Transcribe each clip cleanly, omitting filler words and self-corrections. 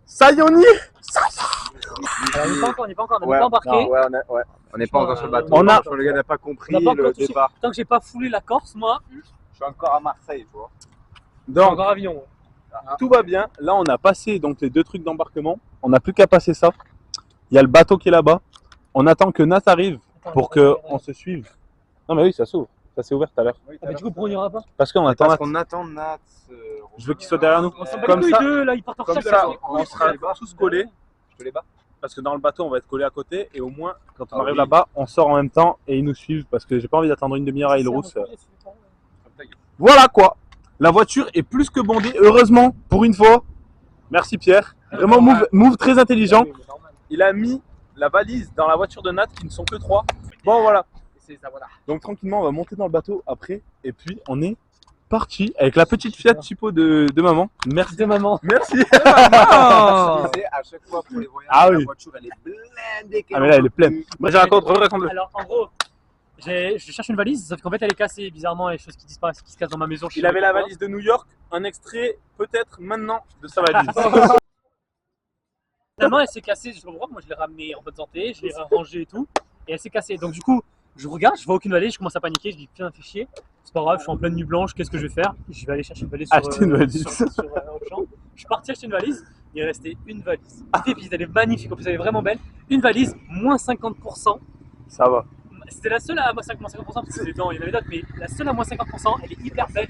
Ça y est, on y est. Alors, on n'est pas encore, on n'est Ouais, pas embarqué. non, ouais, on n'est pas encore sur le bateau. On a- Le gars n'a pas compris On n'a pas encore le touché. départ. Tant que j'ai pas foulé la Corse, moi, Je suis encore à Marseille, tu vois. j'ai Donc, encore avion. tout va bien. Là, on a passé donc les deux trucs d'embarquement. On n'a plus qu'à passer ça. Il y a le bateau qui est là-bas. On attend que Nat arrive pour qu'on se suive. Non, mais oui, ça s'ouvre. Ça s'est ouvert tout à l'heure. Oui, Ah, mais du coup, pourquoi on n'y aura pas? Parce qu'on attend parce Nat. qu'on attend Nat. Je veux qu'il soit derrière nous. On s'en bat Comme les couilles ça- d'eux, là, ils partent en Comme recherche. ça, les on couilles. sera tous collés. Je te les bats. Parce que dans le bateau, on va être collés à côté. Et au moins, quand on Ah arrive oui. là-bas, on sort en même temps et ils nous suivent. Parce que j'ai pas envie d'attendre une demi-heure à Île-Rousse. Voilà quoi. La voiture est plus que bondée. Heureusement, pour une fois. Merci Pierre. Vraiment, move très intelligent. Il a mis la valise dans la voiture de Nat qui ne sont que 3. Bon voilà. Donc tranquillement on va monter dans le bateau après et puis on est parti avec la petite Fiat Tipo de maman. Merci de maman. Merci. À chaque fois pour les voyages, Ah oui. la voiture elle est blindée. Ah mais là elle est pleine. Moi je raconte-le. Alors, en gros, je cherche une valise, sauf qu'en fait, elle est cassée bizarrement, les choses qui disparaissent, qui se cassent dans ma maison. Il avait la valise de New York, un extrait peut-être maintenant de sa valise. Finalement, elle s'est cassée, je comprends. Moi, je l'ai ramenée en bonne santé, je l'ai rangée et tout, et elle s'est cassée. Donc, du coup, je regarde, je vois aucune valise, je commence à paniquer, je dis putain, fais chier, c'est pas grave, je suis en pleine nuit blanche, qu'est-ce que je vais faire? Je vais aller chercher une valise sur Acheter une valise. sur Auchan. Je suis parti acheter une valise, il est resté une valise. Pépite, elle est magnifique, en plus, elle est vraiment belle. Une valise, moins 50%. Ça va. C'était la seule à moins 50%, parce que dedans, il y en avait d'autres, mais la seule à moins 50%, elle est hyper belle.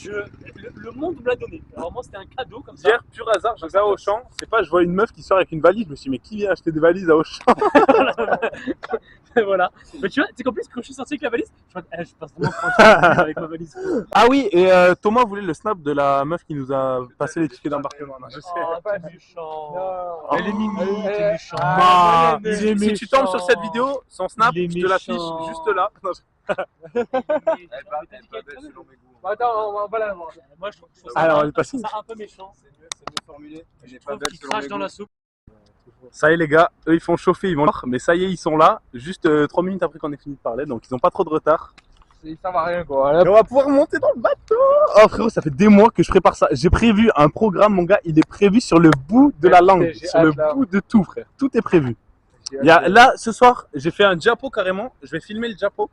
Le monde me l'a donné. Alors, moi, c'était un cadeau comme ça. Hier, pur hasard, je vais à Auchan, c'est pas, je vois une meuf qui sort avec une valise, je me suis dit mais qui vient acheter des valises à Auchan? Voilà. Mais tu vois, tu sais qu'en plus, quand je suis sorti avec la valise, je passe vraiment tranquille avec ma valise. Ah oui, et Thomas voulait le snap de la meuf qui nous a passé les tickets d'embarquement. Je sais. Oh, t'es méchant. Elle est mignonne, t'es méchant. Ah, il est si tu méchant. tombes sur cette vidéo, son snap, Il est je te l'affiche méchant. juste là. Elle est pas belle selon mes goûts. Attends, on va la voir. Moi, je trouve Alors, elle est passée. ça un peu méchant. C'est mieux formulé. Elle Je est pas trouve belle qu'il selon crache mes dans goûts. la soupe. Ça y est les gars, eux ils font chauffer, ils vont voir, mais ça y est ils sont là, juste 3 minutes après qu'on ait fini de parler, donc ils ont pas trop de retard. Ça va rien quoi. Et on va pouvoir monter dans le bateau. Oh frérot, ça fait des mois que je prépare ça. J'ai prévu un programme mon gars, il est prévu sur le bout de la langue, J'ai sur le hâte, là. bout de tout frère. Tout est prévu. Là ce soir, j'ai fait un diapo carrément, je vais filmer le diapo.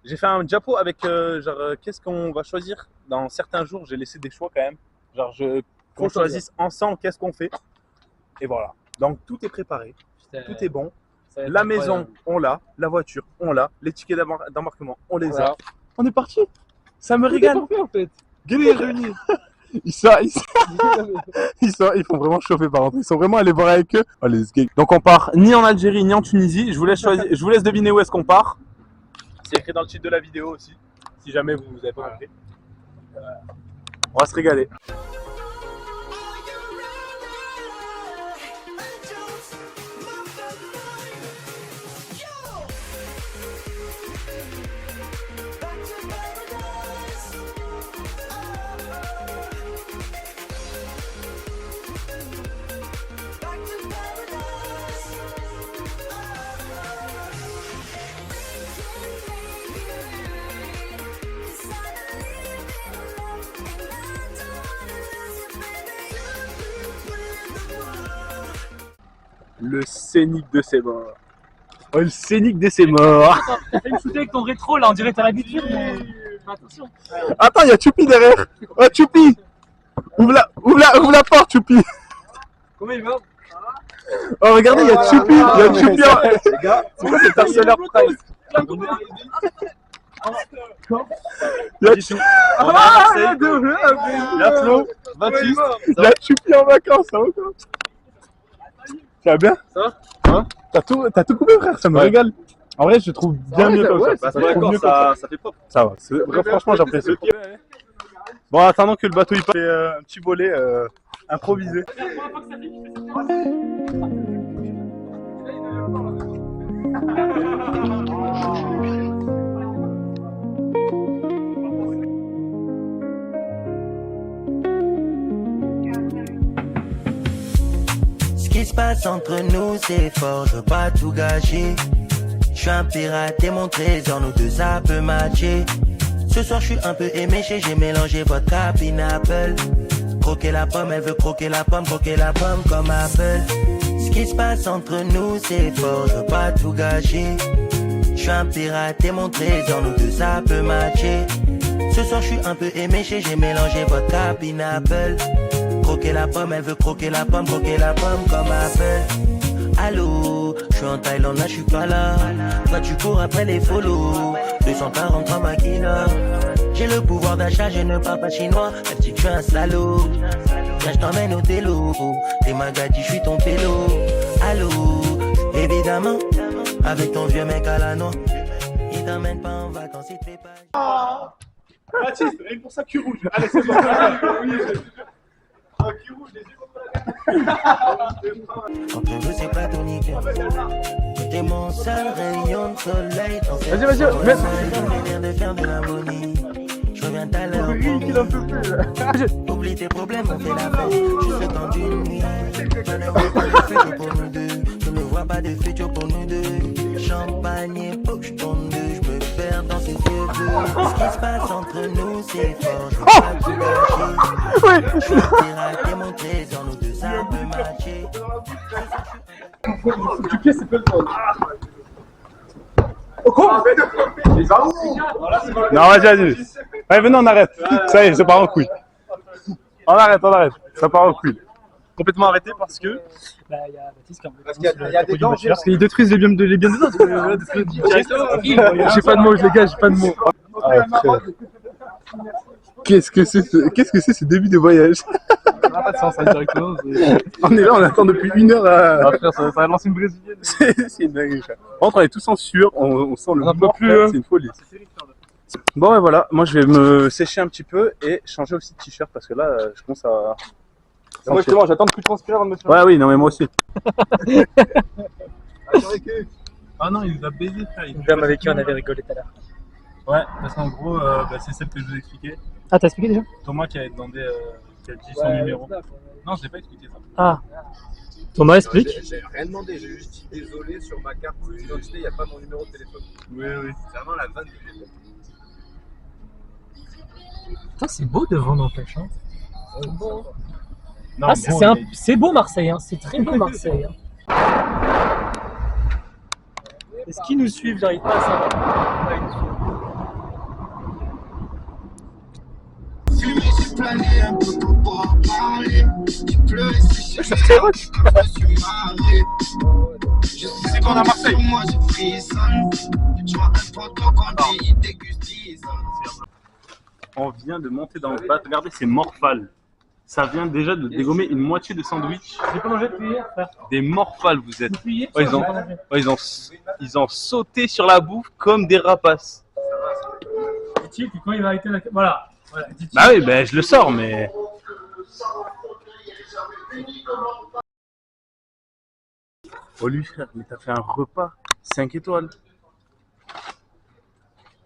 J'ai fait un diapo avec qu'est-ce qu'on va choisir dans certains jours, j'ai laissé des choix quand même. Genre qu'on choisisse ensemble qu'est-ce qu'on fait. Et voilà. Donc tout est préparé, tout est bon. La maison, on l'a. La voiture, on l'a. Les tickets d'embarquement, on les a. Voilà. On est parti. Ça me régale. Parfait en fait. Gagné réunis. Ils font vraiment chauffer par contre. Ils sont vraiment allés voir avec eux. Oh, les gays. Donc on part ni en Algérie ni en Tunisie. Je vous laisse choisir. Je vous laisse deviner où est-ce qu'on part. C'est écrit dans le titre de la vidéo aussi. Si jamais vous avez pas compris. On va se régaler. Le scénic de ses morts. Oh, le scénic de ses morts. Attends, t'as fait me shooter avec ton rétro là, on dirait que t'as l'habitude. Mais attention. Attends, il y a Choupi derrière. Oh, Choupi. Ouvre la porte, Choupi. Comment il va? Oh, regardez, il y a Choupi. Il y a Choupi. Les gars, c'est un seul price. Il y a Choupi. On est à Marseille. Il y a Flo, Baptiste. Il y a Choupi en vacances, ça va quoi? Tu vas bien? Ça va? Hein? T'as tout coupé, frère, ça me Ouais. régale. En vrai, je trouve bien Ouais, mieux ça- comme ouais, ça. Bah, Je trouve mieux comme ça fait pop. ça va. Franchement, j'apprécie. Bon, en attendant que le bateau il passe, un petit volet improvisé. Ce qui se passe entre nous, c'est fort, je veux pas tout gâcher. Je suis un pirate et mon trésor, nous deux ça peut matcher. Ce soir je suis un peu éméché, j'ai mélangé vodka pineapple. Croquer la pomme, elle veut croquer la pomme comme Apple. Ce qui se passe entre nous, c'est fort, je veux pas tout gâcher. Je suis un pirate et mon trésor, nous deux ça peut matcher. Ce soir je suis un peu éméché, j'ai mélangé vodka, pineapple. Croquer la pomme, elle veut croquer la pomme comme Apple. Allô, je suis en Thaïlande, là je suis pas là. Toi tu cours après les follow, 243 maquina. J'ai le pouvoir d'achat, je ne parle pas chinois. Elle dit que je suis un salaud. Viens, je t'emmène au télo. T'es ma gadji, je suis ton pélo. Allô, évidemment, avec ton vieux mec à la noix. Il t'emmène pas en vacances, il te fait pas. Baptiste, rien que pour ça, cul rouge. Allez, c'est bon. Cul rouge, les yeux contre la Entre nous, c'est platonique. T'es mon seul rayon de soleil. Vas-y, vas-y, mets. De faire de l'harmonie. Je reviens tout à l'heure. Oublie tes problèmes, on fait la fête. Juste le temps d'une nuit. Je ne vois pas de futur pour nous deux. Je ne vois pas de futur pour nous deux. Champagne et poche tourne deux. Je me perds dans ses yeux bleus. Ce qui se passe entre nous, c'est fort. Je veux pas tout gâcher. Je suis un pirate et mon trésor. Nous deux, ça peut matcher. Non, vas-y. Allez, venez, on arrête. Ça y est, ça part en couille. On arrête. Ça part en couille. Complètement arrêté parce que. Bah, il y a Baptiste qui a Parce qu'il y a des dangers. Parce qu'ils détruisent les biens des autres. J'ai pas de mots, les gars, j'ai pas de mots. Qu'est-ce que c'est ce début de voyage? Ça n'a pas de sens, ça directement. On est là, on attend depuis 1 heure à. Ah, frère, ça va lancer une brésilienne. C'est une dinguerie. Par contre, on est tous en sueur, on sent le On en peut mort, plus, frère, hein. c'est une folie. Bon, et voilà, moi je vais me sécher un petit peu et changer aussi de t-shirt parce que là, je commence à. Moi, justement, j'attends de plus transpirer avant de me faire. Ouais, oui, non, mais moi aussi. Ah non, il nous a baisé, frère. Une dame avec qui on avait rigolé tout à l'heure. Ouais, parce qu'en gros, c'est celle que je vous ai expliqué. Ah, t'as expliqué déjà? Thomas qui avait demandé, qui a dit son numéro. Non, je l'ai pas expliqué ça. Ah. Thomas, explique. J'ai rien demandé, j'ai juste dit désolé sur ma carte d'identité, il n'y a pas mon numéro de téléphone. Oui. C'est vraiment la vanne que j'ai faite. Putain, c'est beau devant n'empêche. Hein. Non, Ah, bon, c'est beau Marseille, hein. C'est très beau Marseille. Hein. Est-ce qu'ils nous suivent? J'arrive pas à savoir. Ouais, ils nous suivent. C'est qu'on a Marseille. On vient de monter dans le bat. Regardez, c'est Morphal. Ça vient déjà de dégommer une moitié de sandwich. J'ai pas mangé depuis hier, frère. Des Morphal, vous êtes. Depuis hier, Ouais, ils ont sauté sur la bouffe comme des rapaces. Dit-il que quand il va arrêter la. Voilà. Dit-il. Bah oui, bah, je le sors, mais. Oh lui, frère, mais t'as fait un repas 5 étoiles.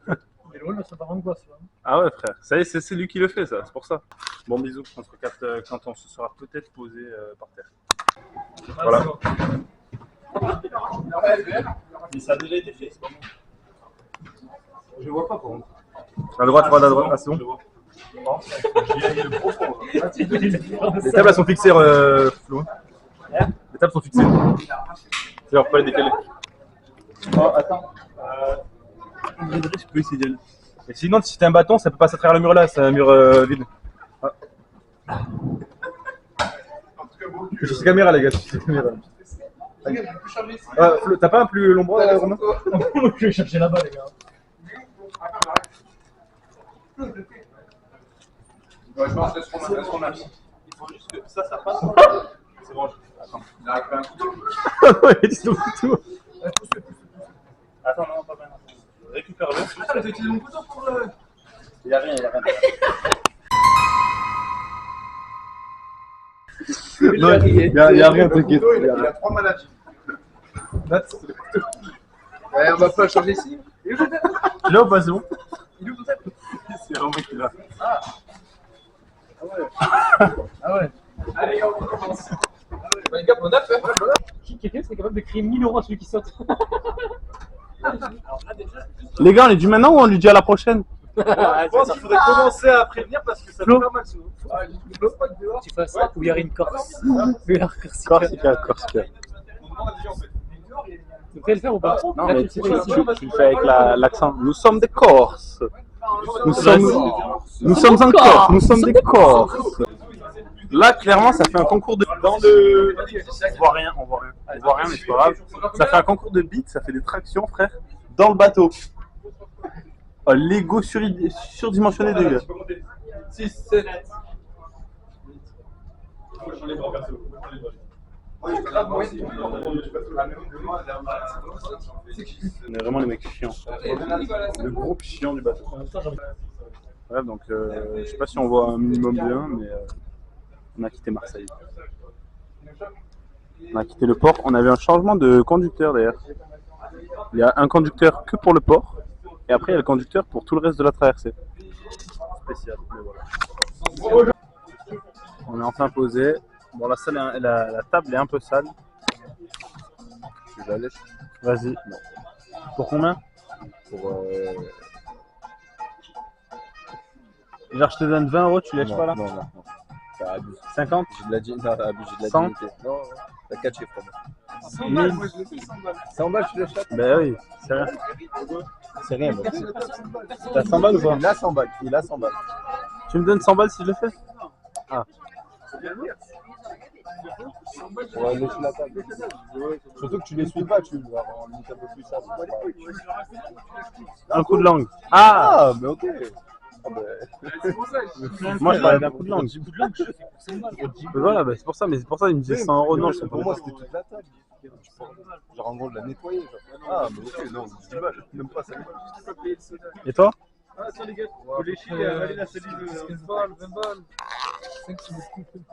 Mais drôle, ça part en angoisse. Ah ouais, frère, ça y est, c'est lui qui le fait, ça, c'est pour ça. Bon, bisous, on se recapte quand on se sera peut-être posé par terre. Voilà. Mais ça a déjà été fait, c'est pas bon. Je vois pas, par contre. À droite, à droite, ah, c'est bon. Les tables elles sont fixées, Flo. Les tables sont fixées. C'est leur pas les décaler. Oh, attends. Je peux essayer d'y aller. Et sinon, si t'as un bâton, ça peut passer à travers le mur là, c'est un mur vide. Ah. Je suis caméra, les gars. Je suis caméra. Ah, t'as pas un plus long bras, Romain? Je vais chercher là-bas, les gars. Ouais, je pense que c'est ce qu'on a. Il faut juste que ça passe. C'est bon, attends. Il a récupéré un couteau. Ouais, il est tout. Attends, non, pas maintenant. Récupère-le. Ah, t'as utilisé mon couteau pour le. Il y a rien. Non, il y a rien, t'inquiète. Il a 3 maladies. Ouais, on va pas changer ici. Il est là ou pas, c'est bon? Il est où peut-être? C'est Romain qui est là. Ah ouais. Allez, on commence. Les gars, on a fait. Quelqu'un serait capable de créer 1000 € à celui qui saute. Les gars, on lui dit maintenant ou on lui dit à la prochaine? Je pense qu'il faudrait commencer à prévenir parce que ça fait pas mal souvent. Tu fasses We are in Corse. We are Corsica. Corsica, Corsica. Tu peux le faire ou pas? Non, Là, mais tu tu le fais ici. le fais avec l'accent. Nous sommes des Corses. Nous sommes en Corse. Nous sommes des Corses. Là, clairement, ça fait un concours de. Dans le. On voit rien, mais c'est pas grave. Ça fait un concours de beats, ça fait des tractions, frère. Dans le bateau. Oh, l'ego surdimensionné des gars. 6, 7. On est vraiment les mecs chiants. Le groupe chiant du bateau. Bref, donc je sais pas si on voit un minimum bien, mais on a quitté Marseille. On a quitté le port. On avait un changement de conducteur d'ailleurs. Il y a un conducteur que pour le port, et après il y a le conducteur pour tout le reste de la traversée. Spécial, mais voilà. On est enfin posé. Bon, la table est un peu sale. Je la lèche. Vas-y. Bon. Pour combien? Pour. Genre, je te donne 20 €, tu lèches pas là? Non. Ça abuse. 50? J'ai de la dignité. Non, abuse, j'ai de la 100? dignité. Non, t'as 4 chiffres. 100 balles, moi je le fais 100 balles. 100 balles, tu l'achètes? Bah oui, c'est rien. C'est rien, moi. T'as 100 balles ou pas? Il a 100 balles. Il a 100 balles. Tu me donnes 100 balles si je le fais? Ah. On va laisser la table. Surtout que tu les suis pas, tu vas en limite un peu plus ça. Un coup de langue. Ah, mais ok. Ah, moi je parlais d'un coup de langue. Du coup de langue, je fais pour 5 balles. Voilà, bah, c'est pour ça, mais c'est pour ça qu'il me disait 100 €. Non, c'est pour moi c'était toute la table. Genre en gros de la nettoyer. Genre. Ah, mais ok, non, 10 balles. Même pas 5 balles. Et toi? Ah, attends les gars, faut lécher, allez la salive. 15 balles, 20 balles. 5 centimes.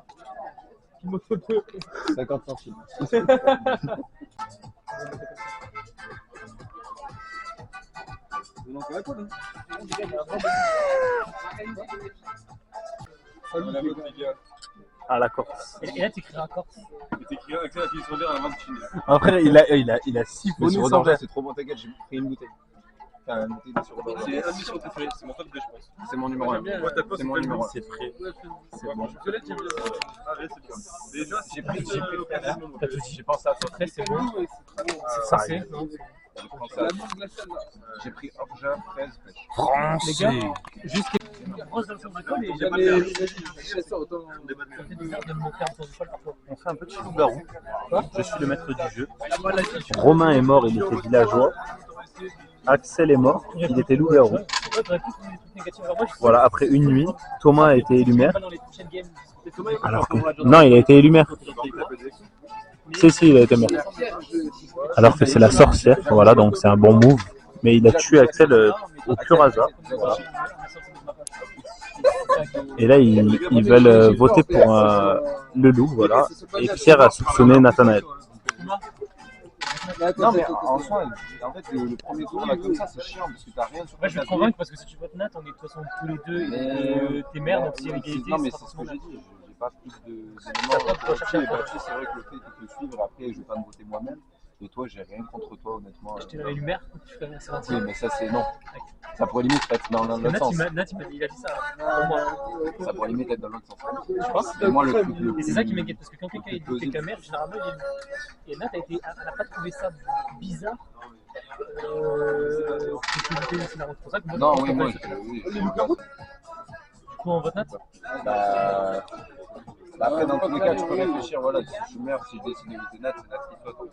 50 centimes. À la Corse. Et là, tu écriras Corse. Après, il a siphonné son verre. C'est trop bon, t'inquiète, j'ai pris une bouteille. Enfin, une bouteille de surodorant. C'est mon top 2, je pense. C'est mon numéro 1. C'est mon numéro 1. C'est frais. C'est bon. Déjà, j'ai pris j'ai pensé à ça. Après, c'est bon. C'est Censé. J'ai pris orgeat, fraise, pêche. Les gars, juste une grosse dans ma colle et j'avais ça fait bizarre de me montrer un peu du poil parfois. On fait un petit loup-garou. Je suis le maître du jeu. Romain est mort, il était villageois. Axel est mort, il était loup-garou. Voilà, après une nuit, Thomas a été élu maire. Alors que... Non, il a été élu maire. Si, il a été maire. Alors que c'est la sorcière, voilà, donc c'est un bon move. Mais il a tué Axel au pur hasard. Voilà. Et là, ils veulent voter pour le loup, voilà. Et Pierre a soupçonné Nathanaël. Non, mais en soi, en fait, le premier tour là comme ça, c'est chiant parce que t'as rien sur. Ouais, je vais te convaincre parce que si tu votes Nat, on est de toute façon tous les deux et t'es maire, donc s'il y a égalité. Non, mais c'est ce que j'ai dit, j'ai pas plus d'éléments. C'est vrai que le fait de te suivre, après, je vais pas me voter moi-même. Et toi, j'ai rien contre toi, honnêtement. Je t'ai élu maire, je suis quand même assez gentil. Oui, mais ça, c'est non. Ça pourrait limite être dans l'autre sens. Nat, il a dit ça pour moi. Ça pourrait limite être dans l'autre sens. Je pense. Et moi, et c'est ça qui m'inquiète parce que quand quelqu'un est dit qu'un maire, généralement, il est élu. Et Nat, elle n'a pas trouvé ça bizarre. C'est pour ça que moi, non, oui, moi, oui. Du coup, on vote Nat. Bah, après, dans tous les cas, tu peux réfléchir. Voilà, si je suis maire, si je décide d'éviter Nat, c'est Nat qui vote.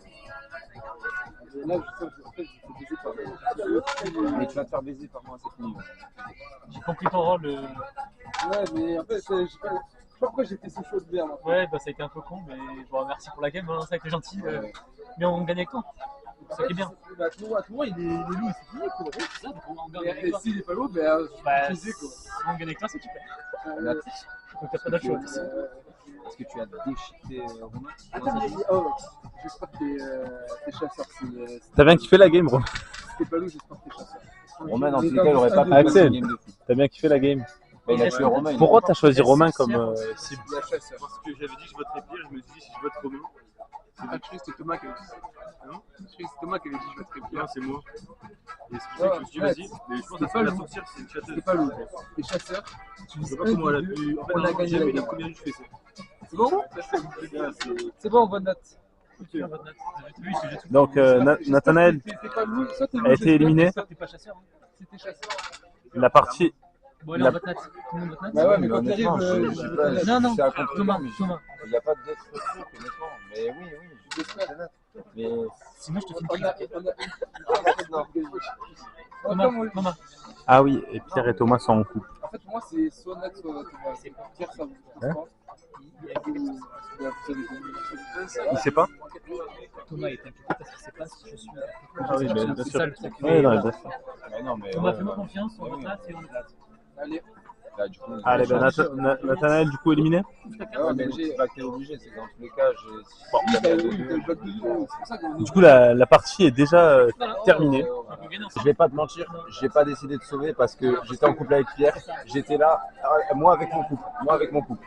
Là, je sais, en fait, je te par mais tu vas te faire baiser par moi, c'est fini. J'ai compris ton rôle. Ouais, mais en fait, je sais pas pourquoi j'ai fait ces choses bien. Ouais, bah ça a été un peu con, mais je vous remercie pour la game, hein, ça a été gentil. Mais on gagne avec toi. C'est ça qui est bien. Bah, tout le monde, il est loup, c'est fini, quoi. C'est ça, donc on gagne avec toi. Et s'il est pas loup, bah, si on gagne avec toi, c'est tu perds. Donc t'as pas d'autre choix. Est-ce que tu as déchiqueté Romain? J'espère que t'es chasseur. T'as bien kiffé la game, Romain? Si t'es pas loup, j'espère que t'es chasseur. Romain, dans tous les cas, il aurait pas pu Axel, game de foot. t'as bien kiffé la game? Mais il a tué Romain. Pourquoi t'as choisi Romain comme cible? Il y a chasseur. Parce que j'avais dit que je voterais Pierre, je me suis dit si je vote Romain, Ah, je crois que c'était Thomas qui avait dit ça. Ah non? Je crois que c'est Thomas qui avait dit je vais être Pierre. Non, c'est moi. Et c'est Ouais, pour ça que je me suis dit, vas-y. ouais. Mais je pense C'est que pas la loup. sorcière, c'est une chasseuse. C'était pas loup. Les chasseurs, tu Je sais dis pas comment elle a pu. En fait, on a normalement, gagné jamais la la game. première nuit, je fais ça. C'est bon? C'est bon, bonne note. Donc, Nathanaël C'est pas loup, soit t'es loup, a été éliminé. T'es pas chasseur. Hein. C'était chasseur. La partie. Bon, allez, on vote Nat. Tout le monde vote Nat. Bah ouais, mais Mais quand honnêtement, t'arrives, je sais pas, Non, non, c'est un compliment, Thomas, mais Thomas. il n'y a pas d'autre truc, honnêtement. Mais oui, je suis désolé. Mais Sinon, je te fais une on a, critique. non. Thomas. Ah oui, et Pierre et Thomas sont en couple. En fait, pour moi, c'est soit Nat, soit Thomas. C'est Pierre, ça vous Il sait pas? Thomas est inquiété parce qu'il sait pas si je suis là. Ah oui, bien C'est sûr. ça le truc. Oui, non, bien sûr. mais non, mais. Thomas, fais-moi confiance, on vote Nat et on vote. Allez. Là, du coup, Allez, ben Nathanaël, du coup, éliminé. ouais, mais c'est pas que t'es obligé, c'est que dans tous les cas, Bon. j'ai. C'est pour ça que Du coup, la partie est déjà terminée. Je vais pas te mentir, j'ai pas décidé de sauver parce que j'étais en couple avec Pierre. J'étais là, moi avec mon couple.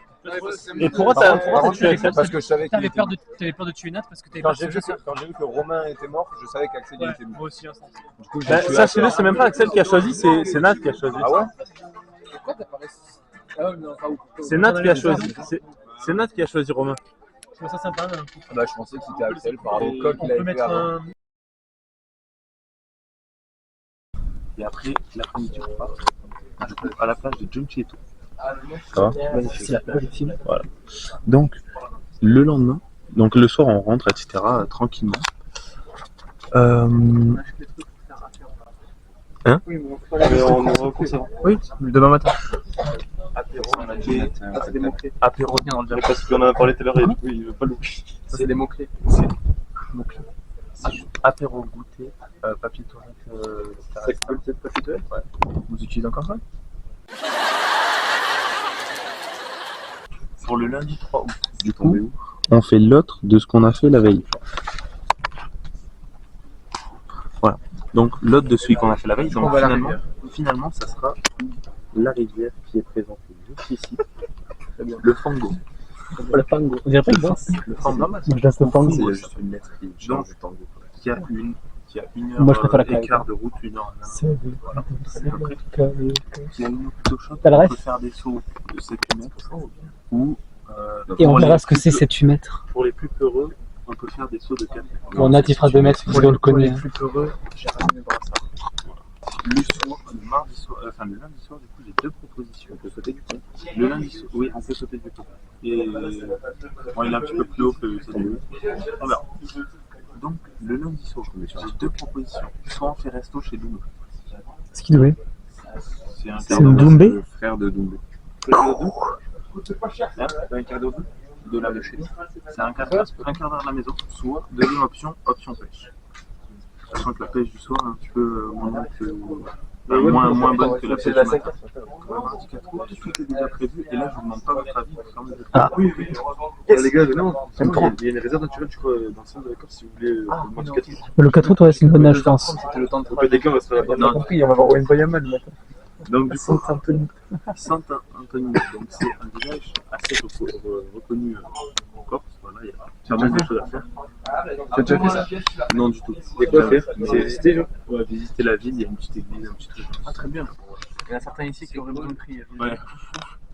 Et pourquoi t'as tué Axel? Parce que je savais qu'il T'avais était. peur de tuer Nat parce que t'avais Quand peur j'ai de vu, tuer quand j'ai vu que Romain était mort, je savais qu'Axel il était mort. Moi aussi, hein. Du coup, Ben, sachez-le, c'est même pas Axel qui a choisi, c'est Nat qui a choisi. Ah ouais? pourquoi t'as pas resté? Ah ouais, non, pas ouf. C'est Nat qui a choisi. C'est Nat qui a choisi Romain. Je trouve ça sympa. Bah, je pensais que c'était Axel par rapport au coq On qu'il peut avait fait mettre avant. un. Et après, l'après-midi, on part à la plage de Giunchetto. C'est la plage du film. Voilà. Donc, le lendemain, donc le soir, on rentre, etc., tranquillement. Hein? Oui, demain matin. Apéro, Parce qu'on en a parlé tout à l'heure et du coup, il veut pas l'oublier. C'est des mots-clés. apéro goûter, papier toilette, Ça colle peut-être papier toilette? Ouais. Vous utilisez encore ça? Pour le lundi 3 août, du coup, on fait l'autre de ce qu'on a fait la veille. Voilà. Donc l'autre de celui qu'on a fait la veille, donc finalement ça sera la rivière qui est présentée juste ici. Le fango. Le fango. On dirait pas une danse. Le fango. Je laisse le fango. C'est juste une lettre qui change du tango. Qui a une heure Moi, je préfère la écart de route, une heure. Voilà. Qui a une eau plutôt chaude. T'as le On reste peut faire des sauts de 7 mètres ou Et on pour verra les ce que plus c'est peu- 7-8 mètres. Pour les plus peureux, on peut faire des sauts de 4 mètres. Bon, Nat, il fera 2 mètres, parce qu'on le connaît. Plus heureux, j'ai ramené mes brassards. Le soir, le mardi soir, le lundi soir, du coup, j'ai deux propositions. On peut sauter du pont. Le lundi soir, oui, on peut sauter du pont. Et bon, il est un petit peu plus haut que ça. On verra. Donc, le lundi soir, j'ai deux propositions. Soit on fait resto chez Doumbé. Ce qui doit. C'est un C'est une Doumbé. Le frère de Doumbé. Hein, un quart d'heure de la chez nous. C'est un quart d'heure de la maison. Soit, deuxième option, option pêche. Sachant que la pêche du soir est un petit peu moins bonne que la pêche du matin. Mardi 4 août, tout est déjà prévu. Et là, je vous demande pas votre avis. Ah. Oui. Les gars, non, c'est bon, il y a une réserve naturelle, je crois, dans le centre de l'accord, si vous voulez, pour le mardi 4 août. Le 4 août, ouais, c'est une bonne nage, je pense. C'était le temps de trouver des gars, on va se faire la Non. Compris, on va voir Owen Boyamal le matin. Donc, du coup, Saint-Anthony. Saint-Anthony, donc c'est un village assez reconnu en Corse. Voilà, il y a sûrement des choses à faire. T'as déjà fait ça? Non, du tout. C'est quoi faire? C'est visiter, genre? Ouais, visiter la ville, il y a une petite église, un petit truc. Ah, très bien. Il y en a certains ici qui auraient besoin de prier. Ouais.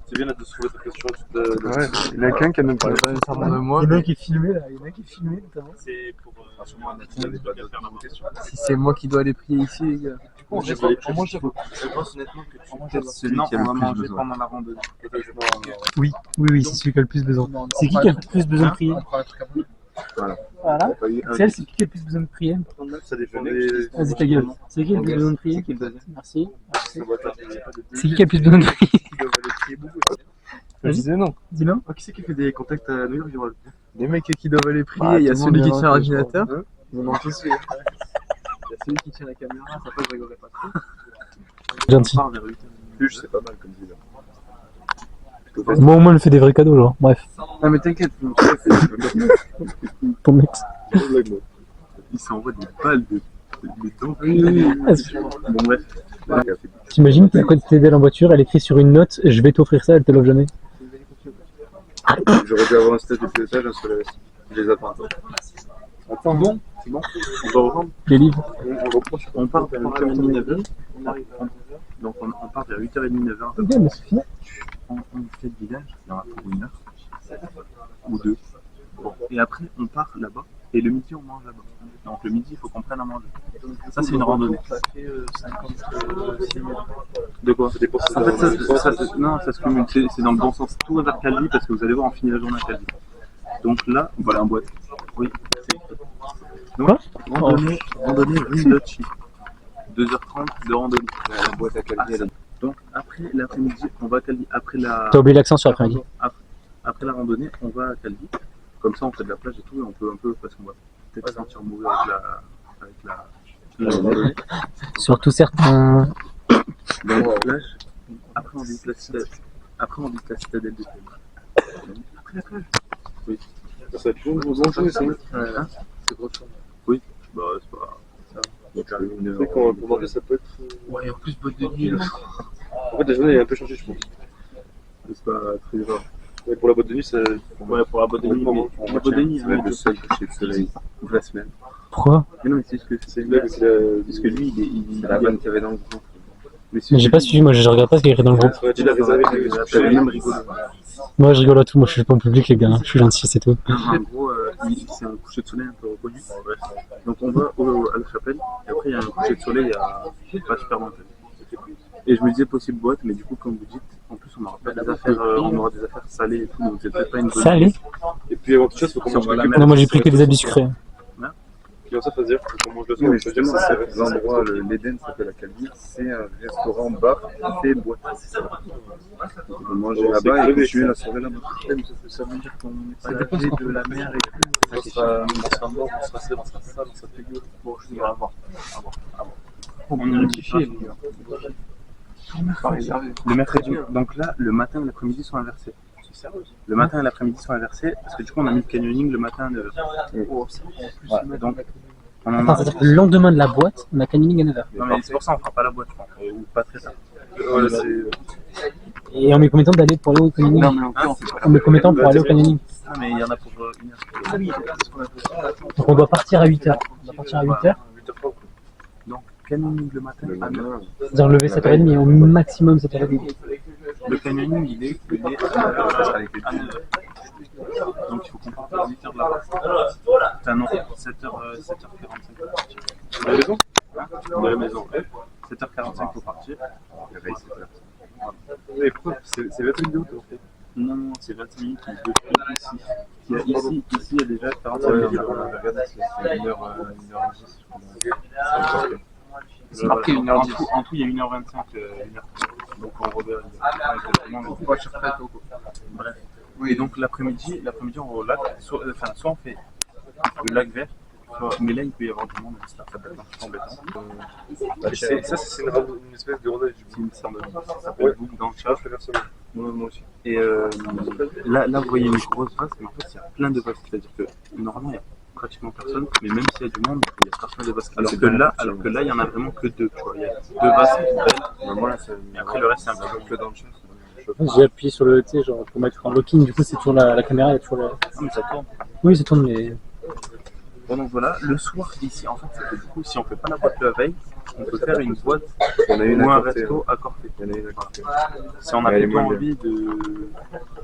C'est bien là de se trouver cette question. Ouais, il y en a qu'un qui a même pas nécessairement de moi. Il y en a qui est filmé là, il y en a qui est filmé notamment. C'est pour Sûrement, Nathalie n'avait pas d'autres questions. Si c'est moi qui dois aller prier ici, les gars. Je pense honnêtement que tu es peut-être celui qui a le plus besoin. Pendant la randonnée. Oui, c'est celui qui a le plus besoin. C'est qui a le plus besoin de prier? Voilà. C'est elle, c'est qui a le plus besoin de prier? Ça dépend des. Vas-y, ta gueule. C'est qui a le plus besoin de prier? Merci. Ça va pas. C'est qui a le plus besoin de prier? Je disais non. Dis-le. Qui c'est qui fait des contacts à New York, Viral? Les mecs qui doivent aller prier, il y a celui qui tient l'ordinateur. Ils en ont tous fait. Il y a celui qui tient la caméra, ça peut, je rigolerai pas trop. Gentil. Plus, c'est pas mal comme ville. Moi, au moins, elle fait des vrais cadeaux, genre. Bref, Non, mais t'inquiète, ton mec. Il s'envoie des balles de temps. Bon, bref. T'imagines qu'à côté d'elle en voiture, elle écrit sur une note: je vais t'offrir ça, elle te l'offre jamais. J'aurais dû avoir un stage de pilotage, un seul Je les attends. Attends, bon, c'est bon. On va reprendre. Les livres. On part vers 8h30, 9h. Donc on part vers 8h30, 9h. Ok, mais c'est fini. On fait le village, il y en a pour 1 heure ou 2. Bon. Et après on part là-bas et le midi on mange là-bas. Donc le midi il faut qu'on prenne à manger. Ça c'est une randonnée. Ça fait 56 000. De quoi? En fait non, ça se cumule, c'est dans le bon sens. Tout va vers Calvi parce que vous allez voir on finit la journée à Calvi. Donc là, on va aller en boîte. Oui, c'est écrit. Donc, randonnée Rilochi. 2h30 de randonnée. La boîte à Calvi, elle est. Donc après l'après-midi, on va à Calvi. Après la... T'as oublié l'accent sur l'après-midi. Après la randonnée, on va à Calvi. Comme ça, on fait de la plage et tout, et on peut un peu, parce qu'on va peut-être se sentir mauvais avec la randonnée. Surtout certains. Dans la plage. Après, on visite la citadelle. Après, on visite la citadelle de Calvi. Après la plage. Oui. Ça va être bon, gros enjeux, ça. Hein? C'est gros ça. Oui. Bah, c'est pas ça. Donc, j'arrive une C'est heure. vrai qu'on pour manger, ça peut être. Ouais, en plus, boîte de nuit, là. En fait, la journée est un peu changée, je pense. C'est pas très grave. Ouais, pour la boîte de nuit, ça. Ouais, pour la boîte de nuit. La boîte de nuit, Ça va être le seul coucher de soleil de la semaine. Pourquoi? Mais non, c'est ce que c'est Là, c'est la. parce que lui, il C'est la vanne qu'il y avait dans le groupe. Mais Mais j'ai pas suivi, moi je regarde pas ce qu'il y a écrit dans le groupe. Ouais, tu l'as réservé. J'avais même rigolé. Moi je rigole à tout, moi je suis pas en public les gars, je suis gentil, c'est tout. En gros, c'est un coucher de soleil un peu reconnu. Donc on va à la chapelle, et après il y a un coucher de soleil pas super loin. Et je me disais possible boîte, mais du coup, comme vous dites, en plus on aura pas des affaires, on aura des affaires salées et tout, donc c'est peut-être pas une bonne Salé? idée. Et puis avant toute chose, faut qu'on mange quelque Non, moi j'ai pris que des habits sucrés. Puis en ça, faut se dire, faut qu'on mange le Oui, soir. mais justement, l'endroit, l'Eden s'appelle la Calvi, c'est un restaurant bar qui fait boîte. On peut manger là-bas et continuer la soirée là-bas. Ça veut dire qu'on n'est pas lâché de la mer et tout. On sera mort, on sera sale, on sera sale, on sera dégueu. Bon, je dirais à voir. On est rectifié. Le mercredi, donc là, le matin et l'après-midi sont inversés. Le matin et l'après-midi sont inversés parce que du coup on a mis le canyoning le matin à 9h. Ouais, donc on en Attends, a... c'est-à-dire que le lendemain de la boîte, on a canyoning à 9h. Non mais c'est pour ça on fera pas la boîte je pense, ou pas très tard. Voilà, c'est. Et on met combien de temps d'aller pour aller au canyoning? On met combien de temps pour aller au canyoning? Ah mais il y en a pour 1 heure. Donc on doit partir à 8h. On doit partir à 8h. Donc canyoning le matin à 9h. C'est-à-dire lever 7h30 et au maximum 7h30. Le canyoning il est à 9h. Donc il faut qu'on parte à 8h de là-bas. Enfin non, 7h45 pour partir. À la maison? De la maison. 7h45 pour partir. Réveil, c'est ça. Et pourquoi? C'est 20 minutes en fait. Non, non, c'est 20 minutes depuis ici. Ici, il y a déjà 45 minutes. Regarde, c'est 1h10, je crois. C'est marqué 1h10. En tout, il y a 1h25. 1h. Donc on reverra exactement. Bref. Oui, et donc l'après-midi, on va au lac. Soit on fait le lac vert. Mais là, il peut y avoir du monde, ça peut être un peu embêtant. Ça, c'est une espèce de randonnée. Il me semble. Ça s'appelle Boucle dans le chat. Je fais ça. Moi aussi. Et là, vous voyez une grosse vaste, mais en fait, il y a plein de vasques. C'est-à-dire que normalement, il n'y a pratiquement personne, mais même s'il y a du monde, il y a personne de vasques. Alors que là, il n'y en a vraiment que 2. Tu vois. Il y a 2 vasques belles, et après, le reste, c'est un peu que dans le chat. J'ai appuyé sur le T genre pour mettre en locking, du coup c'est toujours la caméra, il y a toujours la... Non, mais ça tourne. Oui, ça tourne, mais... Bon, donc voilà, le soir ici, en fait, c'est que du coup, si on fait pas la boîte la veille, on peut faire une boîte ou un resto à Corfé. Il y en a une à Corfé. Si on n'a Elle est pas moins envie de.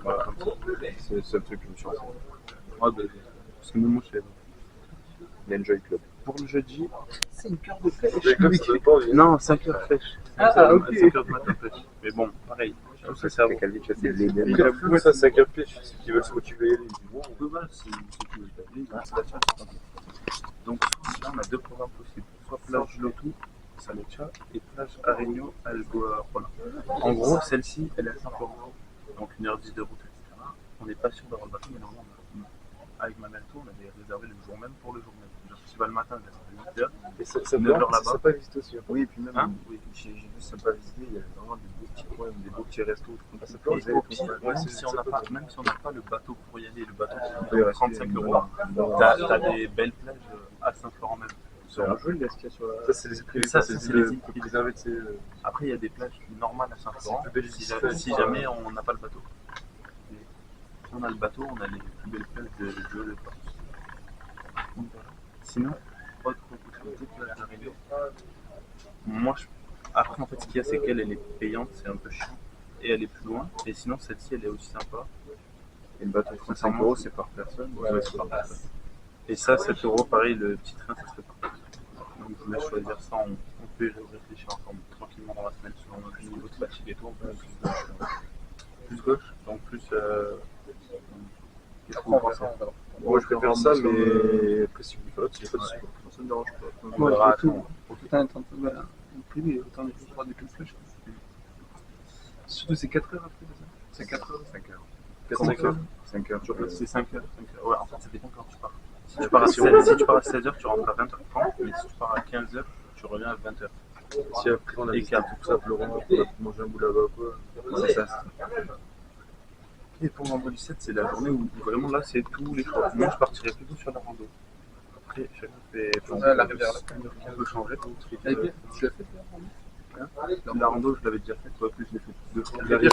Voilà, comme ça. C'est le seul truc que je me suis renseigné. Ouais, bah, parce que même moi, je fais. L'Enjoy Club. Pour le jeudi, c'est une carte de pêche. Non, Non, 5h pêche. Ah, ok. 5h du matin pêche. Mais bon, pareil. Je trouve que ça La Calvi, tu vois, c'est l'Eden. Il a plus ça, 5 heures pêche. Ceux qui veulent se motiver, ils vont. On peut voir si tu veux t'appeler, c'est la chasse. Donc là, on a 2 programmes possibles. Soit plage Lotou, Saleccia, et plage Aregno, Algoa. En gros, celle-ci, elle est à 5 €. Donc 1h10 de route, etc. On n'est pas sûr d'avoir le bateau, mais normalement, avec ma mère, on avait réservé le jour même pour le jour même. Genre, si tu vas le matin, vers 8h, Et ça 9 heures va, là-bas. ça pas visité aussi. Oui, et puis même, Hein oui, j'ai vu sympa visiter, il y a vraiment des beaux petits coins, des beaux petits restos. Ça peut et au pire, même si on n'a pas le bateau pour y aller, le bateau peut y coûte 35 €, t'as des belles plages à Saint-Florent même. C'est un jeu, là, ce qu'il y a sur la. Ça, c'est les îles privées. Ça, c'est les îles privées. Préserver, tu sais. Après, il y a des plages normales à Saint-Florent, C'est plus belle si jamais on n'a pas le bateau. Et si on a le bateau, on a les plus belles plages de Dieu de France. Sinon, autre possibilité, plage d'arrivée. Moi, après, en fait, ce qu'il y a, c'est qu'elle est payante, c'est un peu chiant. Et elle est plus loin. Et sinon, celle-ci, elle est aussi sympa. Et le bateau, 5 € c'est par personne. Ouais, c'est par personne. Et ça, 7 €, pareil, le petit train, ça serait par personne. Donc, je voulais choisir ça. On peut y réfléchir encore tranquillement dans la semaine selon notre niveau de fatigue et tout. On peut aller plus gauche. Donc, plus. Qu'est-ce que vous pensez? Moi, je préfère ça, mais après, si vous faites, ça ne me dérange pas. Moi, verra, autant être un peu mal privé, autant les jours de plus flèche. Surtout, c'est 4 heures après, ça. C'est 4 heures. 5 heures. 5 heures. 5 heures. C'est 5 heures. Ouais, en fait, ça dépend quand tu pars. Si tu pars à 16h, tu rentres à 20h30. Mais si tu pars à 15h, tu reviens à 20h. Si après, on a Et visité tout ça, Florent, on a mangé un bout là-bas, quoi. C'est ça. Et pour vendredi 7, c'est la journée où vraiment là, c'est tous les choix. Moi, je partirais plutôt sur la rando. Après, chacun fait. La rivière, là. On peut changer. Tu l'as fait, La rando, je l'avais déjà faite, toi, plus je l'ai fait 2 fois. La rivière,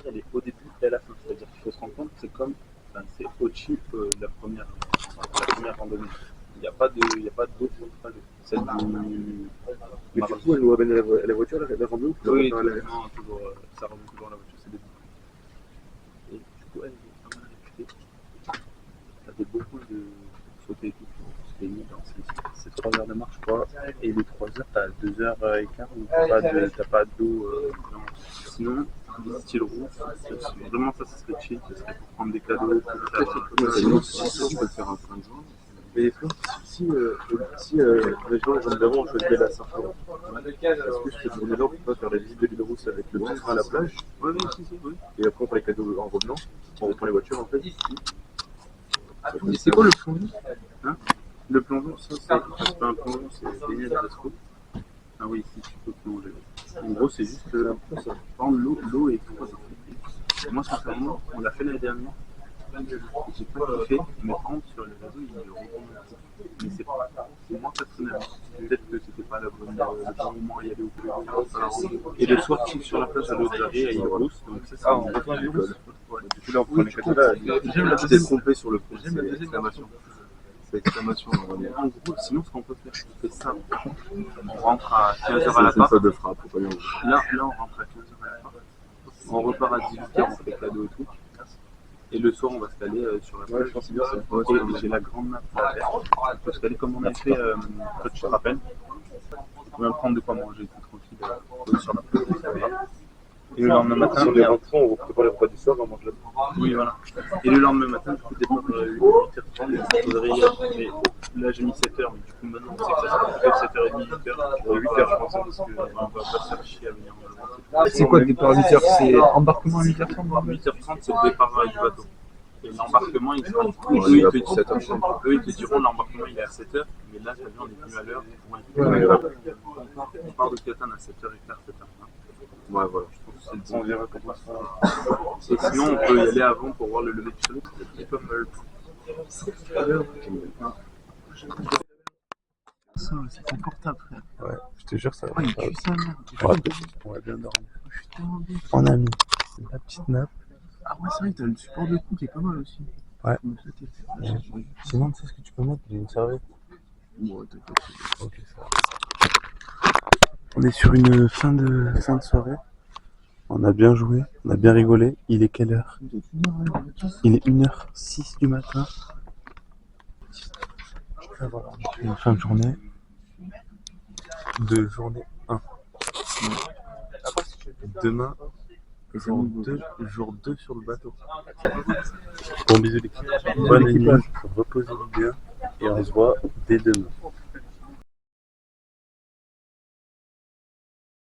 Elle est au début et à la fin. C'est-à-dire qu'il faut se rendre compte que c'est comme. Enfin, c'est au-dessus que la première randonnée. Il n'y a pas d'eau sur le trajet. Celle du. mais du coup, elle nous ramène la voiture, la rando? Oui, non, toujours, ça remonte toujours à la voiture, c'est des boucles. Et du coup, elle est pas mal réputée. T'avais beaucoup de sauter et tout. C'était mis dans c'est 3 heures de marche, je crois. Et les 3 heures, t'as 2h15 où t'as pas d'eau. Sinon, les styles rouges, vraiment ça serait chill. Ça serait pour prendre des cadeaux. Sinon, on peut le faire en fin de journée. Mais si les gens d'avant ont choisi la Saint-Florent, est-ce que cette journée-là, on peut pas faire la visite de l'île Rousse avec le petit train à la plage? Oui, oui. Et après, on prend les cadeaux en revenant, on reprend les voitures en fait. Et c'est quoi le plongeon? Le plongeon, ça c'est pas un plongeon, c'est baigner de l'asco. Ah oui, ici tu peux plonger. En gros, c'est juste par exemple, l'eau est froide. Moi, sincèrement, on l'a fait l'année dernière. J'ai pas kiffé, mais par contre, sur les réseaux, ils le recommandent. Mais c'est moi personnellement. Peut-être que c'était pas le bon moment à y aller au plus. Et le soir, tu es sur la plage à l'autre à Île Rousse. Donc ça, c'est on reprend l'île Rousse. Du coup, là, on prend les cadeaux là. J'aime la Tu t'es deuxième. trompé sur le coup. J'aime la deuxième. Exclamation. C'est exclamation. en gros, sinon, ce qu'on peut faire, c'est ça. On rentre à 15h à la C'est une part. faute de frappe, faut pas y en Là, on rentre à 15h à la part. On repart à 18h, on fait cadeau et tout. Et le soir, on va se caler sur la plage. Ouais, je pense que c'est bien, ça. Et j'ai la grande nappe à faire. On peut se caler comme on a fait, toi tu te rappelles. On peut même prendre de quoi manger tout tranquille sur la plage. Et le lendemain matin, Sur les rentrants, on prépare les repas du soir, on mange là-bas. oui, voilà. Et le lendemain matin, du coup, départ 8h30, il faudrait y aller. Mais là, j'ai mis 7h, mais du coup, maintenant, on sait que ça sera plutôt 7h30, 8h. 8h, je pense, parce qu'on va pas se faire chier à venir en avant. C'est quoi le départ à 8h? C'est embarquement à 8h30? 8h30, c'est le départ du bateau. Et l'embarquement, il sera. Ouais, Eux, ils te pour 7h30. eux, ils te diront l'embarquement, il est à 7h, mais là, ça veut dire on est venu à l'heure. Ouais. On part de Catane à 7h15, 7h20. Ouais, voilà. Je pense que c'est le bon. On verra comment ça. Et sinon, on peut y aller avant pour voir le lever du soleil. C'est pas mal. Ça, c'est confortable, frère. Ouais, je te jure, ça va. Oh, il pue sa mère. On va bien dormir. Je suis tellement bien. On a mis la petite nappe. Ah ouais, c'est vrai, t'as le support de cou qui est pas mal aussi. Ouais. Donc ça, t'es- Sinon, tu sais ce que tu peux mettre? Une serviette. Bon, t'inquiète. Ok, ça va. On est sur une fin de soirée. On a bien joué, on a bien rigolé. Il est quelle heure? Il est 1h06 du matin. Et voilà, on a fait une fin de journée. De journée 1. Demain, jour 2 sur le bateau. Bon bisous l'équipe. Bonne nuit, reposez-vous bien et on se voit dès demain.